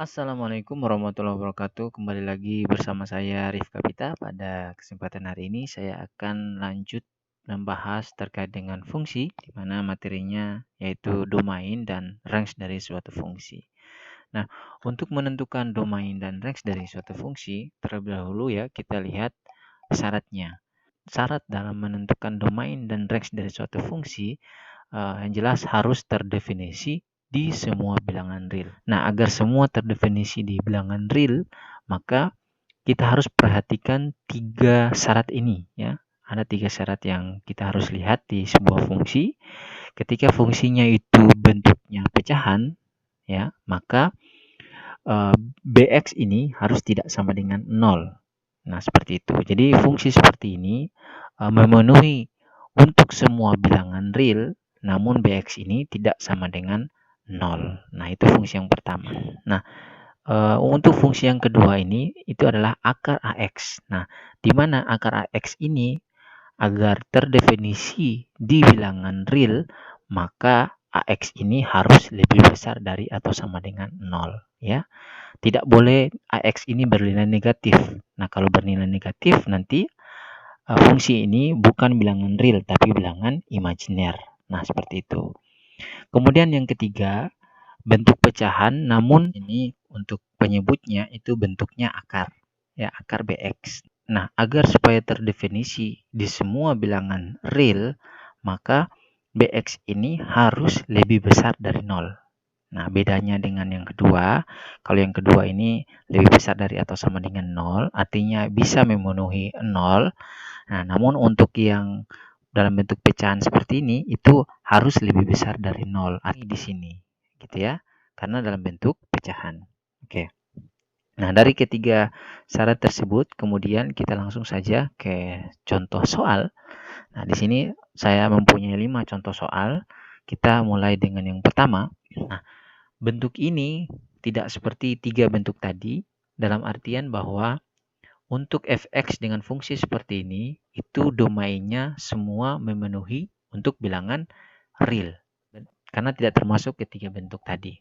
Assalamualaikum warahmatullahi wabarakatuh. Kembali lagi bersama saya Rifka Pita. Pada kesempatan hari ini saya akan lanjut membahas terkait dengan fungsi, di mana materinya yaitu domain dan range dari suatu fungsi. Nah, untuk menentukan domain dan range dari suatu fungsi, terlebih dahulu ya kita lihat syaratnya. Syarat dalam menentukan domain dan range dari suatu fungsi yang jelas harus terdefinisi di semua bilangan real. Nah, agar semua terdefinisi di bilangan real, maka kita harus perhatikan 3 syarat ini ya. Ada 3 syarat yang kita harus lihat di sebuah fungsi. Ketika fungsinya itu bentuknya pecahan ya, maka bx ini harus tidak sama dengan 0. Nah, seperti itu. Jadi fungsi seperti ini memenuhi untuk semua bilangan real, namun bx ini tidak sama dengan 0. Nah, itu fungsi yang pertama. Nah, untuk fungsi yang kedua ini itu adalah akar AX. Nah, di mana akar AX ini agar terdefinisi di bilangan real, maka AX ini harus lebih besar dari atau sama dengan 0 ya. Tidak boleh AX ini bernilai negatif. Nah, kalau bernilai negatif nanti fungsi ini bukan bilangan real tapi bilangan imajiner. Nah, seperti itu. Kemudian yang ketiga, bentuk pecahan, namun ini untuk penyebutnya itu bentuknya akar, ya akar bx. Nah, agar supaya terdefinisi di semua bilangan real, maka bx ini harus lebih besar dari 0. Nah, bedanya dengan yang kedua, kalau yang kedua ini lebih besar dari atau sama dengan 0, artinya bisa memenuhi 0. Nah, namun untuk yang dalam bentuk pecahan seperti ini itu harus lebih besar dari 0 di sini gitu ya, karena dalam bentuk pecahan. Oke. Nah, dari ketiga syarat tersebut kemudian kita langsung saja ke contoh soal. Nah, di sini saya mempunyai 5 contoh soal. Kita mulai dengan yang pertama. Nah, bentuk ini tidak seperti 3 bentuk tadi, dalam artian bahwa untuk fx dengan fungsi seperti ini, itu domainnya semua memenuhi untuk bilangan real. Karena tidak termasuk ketiga bentuk tadi.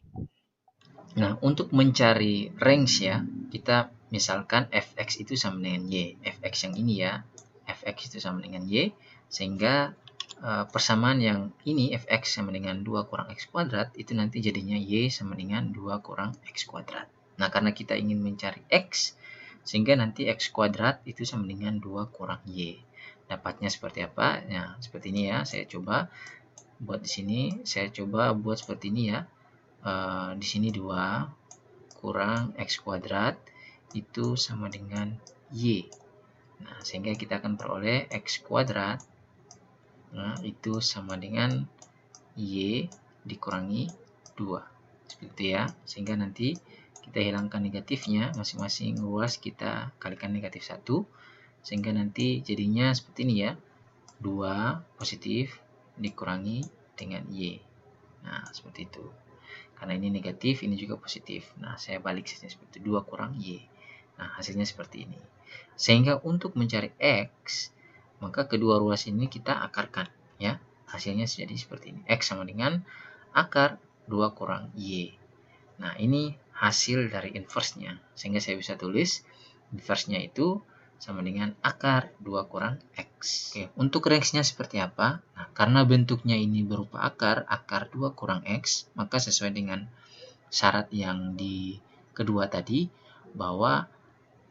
Nah, untuk mencari range ya, kita misalkan fx itu sama dengan y. Fx yang ini ya, fx itu sama dengan y, sehingga persamaan yang ini fx sama dengan 2 kurang x kuadrat, itu nanti jadinya y sama dengan 2 kurang x kuadrat. Nah, karena kita ingin mencari x, sehingga nanti x kuadrat itu sama dengan 2 kurang y. Dapatnya seperti apa? Nah, seperti ini ya, saya coba buat di sini, saya coba buat seperti ini ya. Di sini 2 kurang x kuadrat itu sama dengan y. Nah, sehingga kita akan peroleh x kuadrat, nah, itu sama dengan y dikurangi 2. Seperti itu ya. Sehingga nanti kita hilangkan negatifnya, masing-masing ruas kita kalikan negatif 1. Sehingga nanti jadinya seperti ini ya. 2 positif dikurangi dengan y. Nah, seperti itu. Karena ini negatif, ini juga positif. Nah, saya balik saja seperti itu. 2 kurang y. Nah, hasilnya seperti ini. Sehingga untuk mencari x, maka kedua ruas ini kita akarkan. Ya, hasilnya jadi seperti ini. X sama dengan akar 2 kurang y. Nah, ini hasil dari inverse-nya. Sehingga saya bisa tulis inverse-nya itu sama dengan akar 2 kurang x. Oke, untuk range-nya seperti apa? Nah, karena bentuknya ini berupa akar 2 kurang x, maka sesuai dengan syarat yang di kedua tadi, bahwa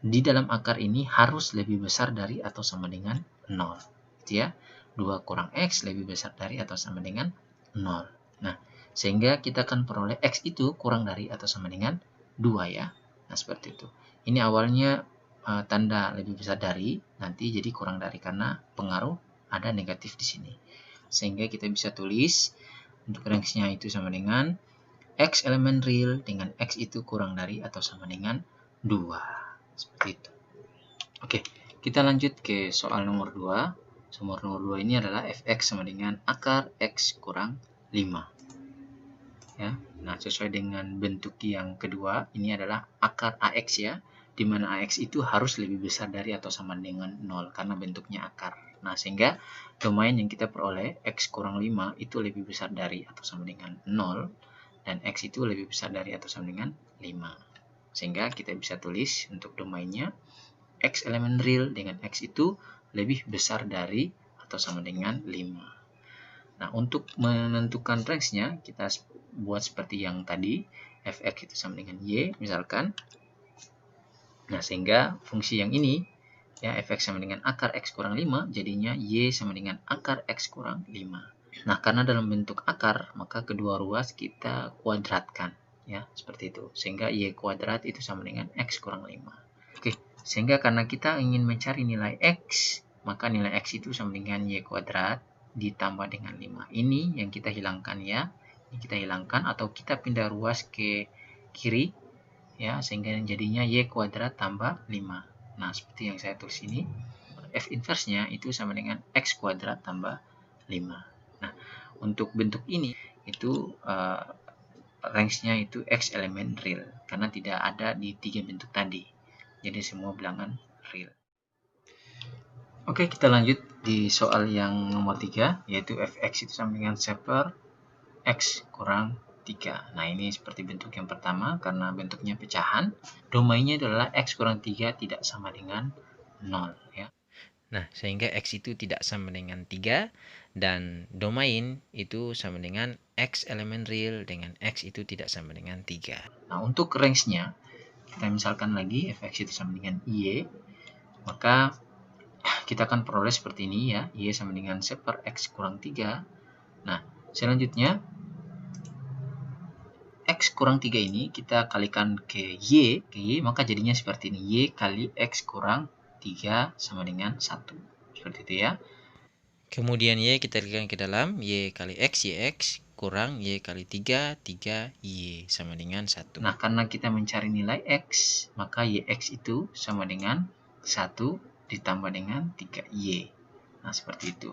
di dalam akar ini harus lebih besar dari atau sama dengan 0. Gitu ya. 2 kurang x lebih besar dari atau sama dengan 0. Nah, sehingga kita akan peroleh x itu kurang dari atau sama dengan 2 ya. Nah, seperti itu. Ini awalnya tanda lebih besar dari, nanti jadi kurang dari karena pengaruh ada negatif di sini. Sehingga kita bisa tulis untuk range-nya itu sama dengan x elemen real dengan x itu kurang dari atau sama dengan 2. Seperti itu. Oke, kita lanjut ke soal nomor 2. Soal nomor 2 ini adalah fx sama dengan akar x kurang 5. Ya. Nah, sesuai dengan bentuk yang kedua, ini adalah akar AX ya, di mana AX itu harus lebih besar dari atau sama dengan 0 karena bentuknya akar. Nah, sehingga domain yang kita peroleh X kurang 5 itu lebih besar dari atau sama dengan 0 dan X itu lebih besar dari atau sama dengan 5. Sehingga kita bisa tulis untuk domainnya X elemen real dengan X itu lebih besar dari atau sama dengan 5. Nah, untuk menentukan range-nya kita buat seperti yang tadi, fx itu sama dengan y misalkan. Nah, sehingga fungsi yang ini ya fx sama dengan akar x kurang 5, jadinya y sama dengan akar x kurang 5. Nah, karena dalam bentuk akar, maka kedua ruas kita kuadratkan ya, seperti itu. Sehingga y kuadrat itu sama dengan x kurang 5. Oke, sehingga karena kita ingin mencari nilai x, maka nilai x itu sama dengan y kuadrat ditambah dengan 5. Ini yang kita hilangkan ya. Ini kita hilangkan atau kita pindah ruas ke kiri ya, sehingga jadinya y kuadrat tambah 5. Nah, seperti yang saya tulis ini, f inverse-nya itu sama dengan x kuadrat tambah 5. Nah, untuk bentuk ini itu range-nya itu x elemen real karena tidak ada di 3 bentuk tadi. Jadi semua bilangan real. Oke, kita lanjut di soal yang nomor 3, yaitu fx itu sama dengan seper x kurang 3. Nah, ini seperti bentuk yang pertama karena bentuknya pecahan. Domainnya adalah x kurang 3 tidak sama dengan 0 ya. Nah, sehingga x itu tidak sama dengan 3 dan domain itu sama dengan x elemen real dengan x itu tidak sama dengan 3. Nah, untuk range-nya kita misalkan lagi fx itu sama dengan y, maka kita akan peroleh seperti ini ya, y sama dengan seper x kurang 3. Nah, selanjutnya x kurang 3 ini kita kalikan ke y, maka jadinya seperti ini, y kali x kurang 3 sama dengan 1. Seperti itu ya. Kemudian y kita kalikan ke dalam, y kali x, yx kurang y kali 3, 3y sama dengan 1. Nah, karena kita mencari nilai x, maka yx itu sama dengan 1 ditambah dengan 3y. Nah, seperti itu.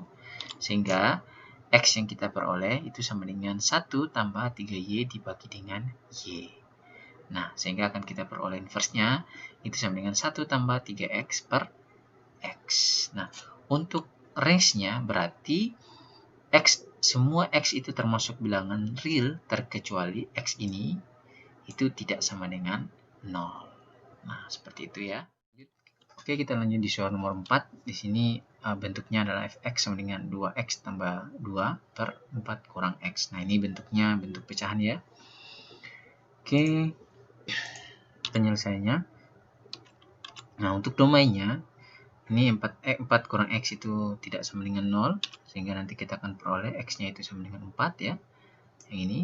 Sehingga x yang kita peroleh itu sama dengan 1 tambah 3y dibagi dengan y. Nah, sehingga akan kita peroleh inverse-nya itu sama dengan 1 tambah 3x per x. Nah, untuk range-nya berarti x, semua x itu termasuk bilangan real terkecuali x ini itu tidak sama dengan 0. Nah, seperti itu ya. Oke, kita lanjut di soal nomor 4. Di sini bentuknya adalah fx sama dengan 2x tambah 2 per 4 kurang x. Nah, ini bentuknya bentuk pecahan ya. Oke, penyelesaiannya. Nah, untuk domainnya, ini 4 kurang x itu tidak sama dengan 0. Sehingga nanti kita akan peroleh x-nya itu sama dengan 4 ya. Yang ini.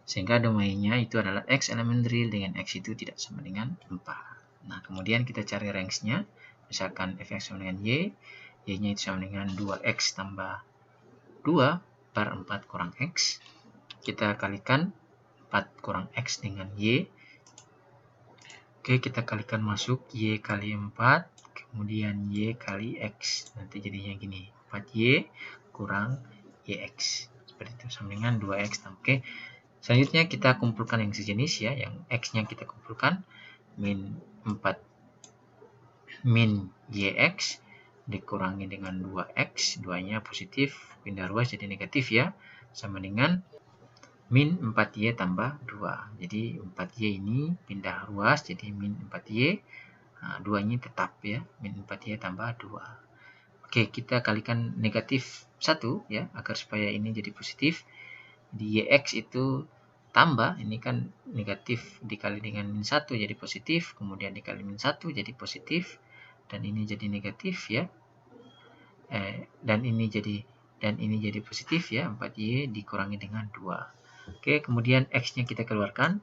Sehingga domainnya itu adalah x elemen real dengan x itu tidak sama dengan 4. Nah, kemudian kita cari range-nya. Misalkan fx sama dengan y, y-nya itu sama dengan 2x tambah 2 per 4 kurang x. Kita kalikan 4 kurang x dengan y. Oke, kita kalikan masuk y kali 4, kemudian y kali x. Nanti jadinya gini, 4y kurang yx. Seperti itu, sama dengan 2x. Oke, selanjutnya kita kumpulkan yang sejenis ya, yang x-nya kita kumpulkan, min 4 min yx dikurangi dengan 2x, 2-nya positif, pindah ruas jadi negatif ya, sama dengan min 4y tambah 2. Jadi 4y ini pindah ruas jadi min 4y, nah, 2-nya tetap ya, min 4y tambah 2. Oke, kita kalikan negatif 1 ya, agar supaya ini jadi positif. Di yx itu tambah, ini kan negatif dikali dengan min 1 jadi positif, kemudian dikali min 1 jadi positif, dan ini jadi negatif ya, dan ini jadi positif ya, 4y dikurangi dengan 2. Oke, kemudian x-nya kita keluarkan,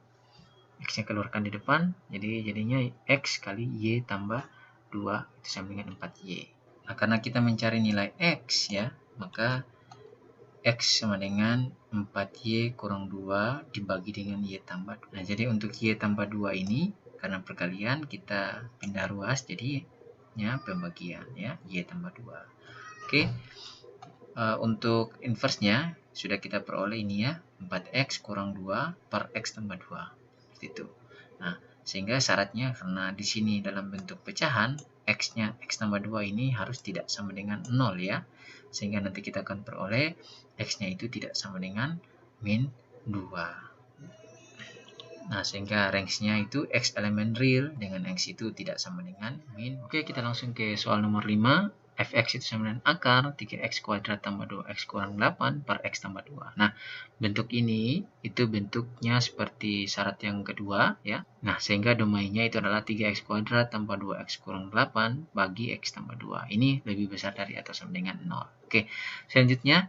x-nya keluarkan di depan, jadi jadinya x kali y tambah 2 itu sama dengan 4y. Nah, karena kita mencari nilai x ya, maka x sama dengan 4y kurang 2 dibagi dengan y tambah 2. Nah, jadi untuk y tambah 2 ini, karena perkalian kita pindah ruas, jadi ya pembagian ya, y tambah 2. Oke, untuk inverse-nya sudah kita peroleh ini ya, 4x kurang 2 per x tambah 2. Seperti itu. Nah, Sehingga syaratnya karena di sini dalam bentuk pecahan, x-nya x tambah 2 ini harus tidak sama dengan 0 ya. Sehingga nanti kita akan peroleh x-nya itu tidak sama dengan min 2. Nah, sehingga range-nya itu x elemen real dengan x itu tidak sama dengan min. Oke, kita langsung ke soal nomor 5. Fx itu sama dengan akar 3x kuadrat tambah 2x kurang 8 per x tambah 2. Nah, bentuk ini itu bentuknya seperti syarat yang kedua ya. Nah, sehingga domainnya itu adalah 3x kuadrat tambah 2x kurang 8 bagi x tambah 2. Ini lebih besar dari atau sama dengan 0. Oke, selanjutnya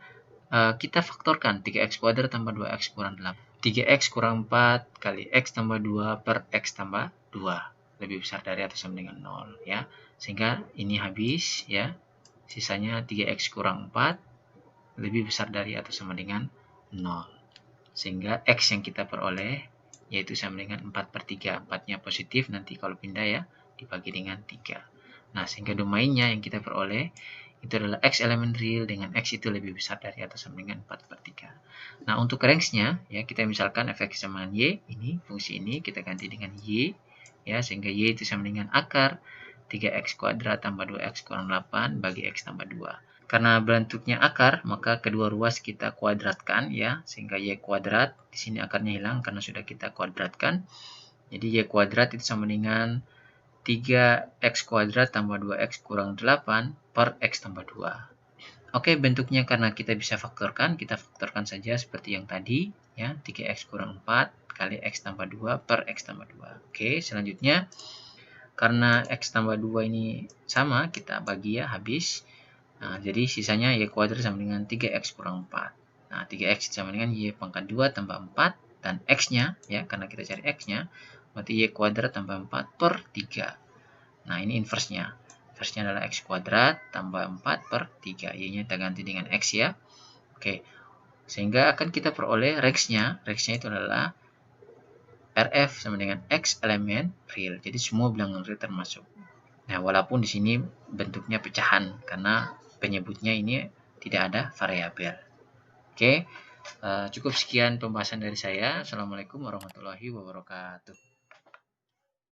kita faktorkan 3x kuadrat tambah 2x kurang 8. 3x kurang 4 kali x tambah 2 per x tambah 2. Lebih besar dari atau sama dengan 0 ya. Sehingga ini habis ya. Sisanya 3x kurang 4 lebih besar dari atau sama dengan 0. Sehingga x yang kita peroleh yaitu sama dengan 4 per 3. 4-nya positif, nanti kalau pindah ya dibagi dengan 3. Nah, sehingga domainnya yang kita peroleh itu adalah x elemen real dengan x itu lebih besar dari atau sama dengan 4 per 3. Nah, untuk range-nya ya kita misalkan fx sama dengan y, ini fungsi ini kita ganti dengan y ya, sehingga y itu sama dengan akar 3x kuadrat tambah 2x kurang 8 bagi x tambah 2. Karena bentuknya akar, maka kedua ruas kita kuadratkan ya, sehingga y kuadrat di sini akarnya hilang karena sudah kita kuadratkan. Jadi y kuadrat itu sama dengan 3x kuadrat tambah 2x kurang 8 per x tambah 2. Oke, bentuknya karena kita bisa faktorkan, kita faktorkan saja seperti yang tadi ya, 3x kurang 4 kali x tambah 2 per x tambah 2. Oke, selanjutnya karena x tambah 2 ini sama, kita bagi ya, habis. Nah, jadi sisanya y kuadrat sama dengan 3x kurang 4. Nah, 3x sama dengan y pangkat 2 tambah 4. Dan x-nya, ya, karena kita cari x-nya, berarti y kuadrat tambah 4 per 3. Nah, ini inverse-nya. Inverse-nya adalah x kuadrat tambah 4 per 3. Y-nya kita ganti dengan x ya. Oke, sehingga akan kita peroleh range-nya. Range-nya itu adalah RF sama dengan x elemen real. Jadi semua bilangan real termasuk. Nah, walaupun di sini bentuknya pecahan karena penyebutnya ini tidak ada variabel. Oke, cukup sekian pembahasan dari saya. Assalamualaikum warahmatullahi wabarakatuh.